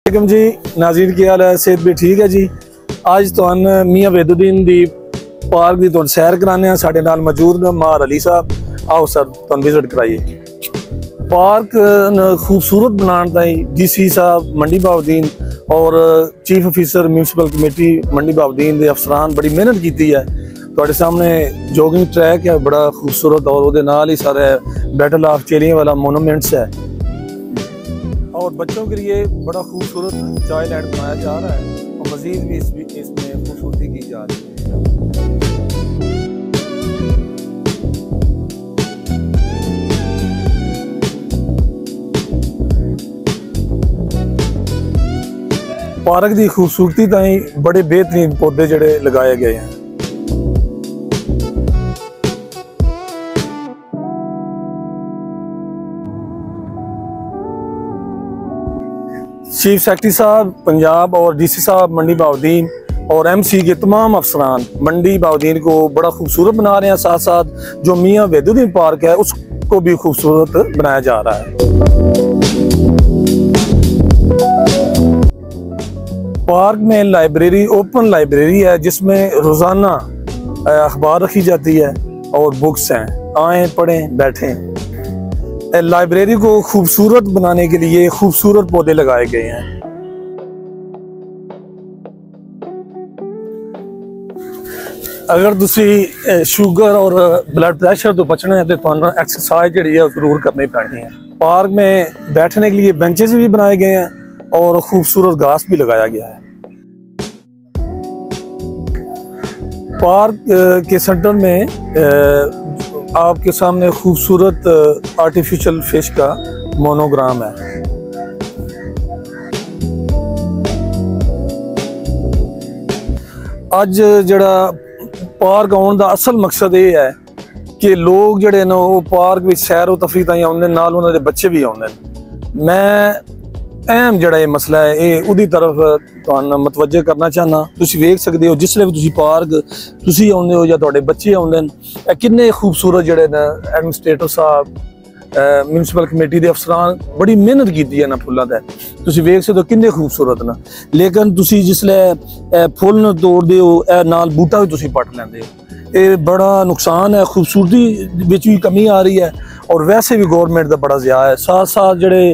वालेकुम जी नाज़रीन की हाल है। सेहत भी ठीक है जी। अज तो मियाँ वैदुद्दीन दी पार्क की सैर कराने साडे नाल मौजूद ने मार अली साहब। आओ सर तुहानू विजिट कराइए। पार्क खूबसूरत बनाने ताई DC साहब मंडी बाउद्दीन और चीफ ऑफिसर म्यूनसिपल कमेटी मंडी बाउद्दीन के अफसरान बड़ी मेहनत की है। तुहाडे सामने जॉगिंग ट्रैक है बड़ा खूबसूरत और उहदे नाल ही सारा बैटल ऑफ चेलियां वाला मोनूमेंट्स है और बच्चों के लिए बड़ा खूबसूरत चाइल्ड लैंड बनाया जा रहा है और मज़ीद भी इसमें खूबसूरती की जा रही है। पार्क की खूबसूरती ताई बड़े बेहतरीन पौधे जड़े लगाए गए हैं। चीफ सेक्रेटरी साहब पंजाब और DC साहब मंडी बाउद्दीन और MC के तमाम अफसरान मंडी बाउद्दीन को बड़ा खूबसूरत बना रहे हैं। साथ साथ जो मियाँ वैदुद्दीन पार्क है उसको भी खूबसूरत बनाया जा रहा है। पार्क में लाइब्रेरी ओपन लाइब्रेरी है जिसमें रोजाना अखबार रखी जाती है और बुक्स हैं। आए पढ़ें बैठें। लाइब्रेरी को खूबसूरत बनाने के लिए खूबसूरत पौधे लगाए गए हैं। अगर तुसी शुगर और ब्लड प्रेशर तो बचना है तो एक्सरसाइज जी जरूर करनी पैनी है। पार्क में बैठने के लिए बेंचेस भी बनाए गए हैं और खूबसूरत घास भी लगाया गया है। पार्क के सेंटर में आपके सामने खूबसूरत आर्टिफिशियल फिश का मोनोग्राम है। अज जड़ा पार्क आने का असल मकसद ये है कि लोग जड़े न वो पार्क में सैर तफरी ताई आउंदे नाल उन्हां दे बच्चे भी आउंदे। मैं अहम जड़ा ये मसला है ये उदी तरफ तुहानू मतवज्जे करना चाहना। तुसी वेख सकते हो जिसले भी तुसी पार्क तुसी आउंदे हो या तुहाडे बच्चे आउंदे न किन्ने खूबसूरत जड़े न एडमिनिस्ट्रेटर साहब म्यूनसिपल कमेटी के अफसरान बड़ी मेहनत की है ना फुल्लां ते। तुसी वेख सकते हो किन्ने खूबसूरत न। लेकिन तुसी जिसले फुल न तोड़दे हो नाल बूटा भी तुसी पट लैंदे हो। ये बड़ा नुकसान है। खूबसूरती विच भी कमी आ रही है और वैसे भी गौरमेंट का बड़ा ज़िया है। साथ साथ जड़े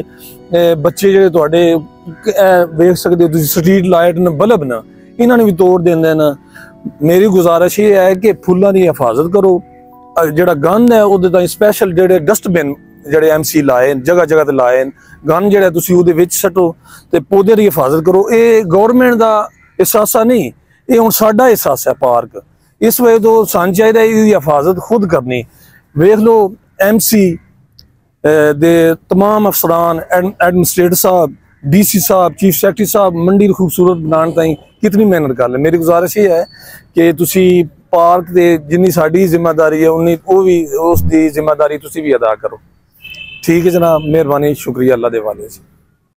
बच्चे जड़े तुहाडे वेख सकते हो तुसी स्ट्रीट लाइट न बल्ब न इन्होंने भी तोड़ देंदे न। मेरी गुजारिश ये है कि फुल्लां दी हिफाजत करो। जड़ा गंद है उहदे ताईं स्पैशल जड़े डस्टबिन जड़े MC लाए जगह जगह ते लाए गंद जड़ा तुसी उहदे विच सट्टो ते पौधे दी हिफाजत करो। ये गौरमेंट का एहसासा नहीं ये हुण साडा एहसास है। पार्क इस वजह तो सानू चाहिदा इसदी हिफाजत खुद करनी। वेख लो MC दे तमाम अफसरान एडमिनिस्ट्रेटर साहब DC साहब चीफ सेक्रेटरी साहब मंडी खूबसूरत बनाने ताई कितनी मेहनत कर ले। मेरी गुजारिश ये है कि तुसी पार्क दे जिन्नी साडी जिम्मेदारी है उन्नी वो भी उसकी जिम्मेदारी तुसी भी अदा करो। ठीक है जनाब, मेहरबानी, शुक्रिया, अल्लाह दे वाले से।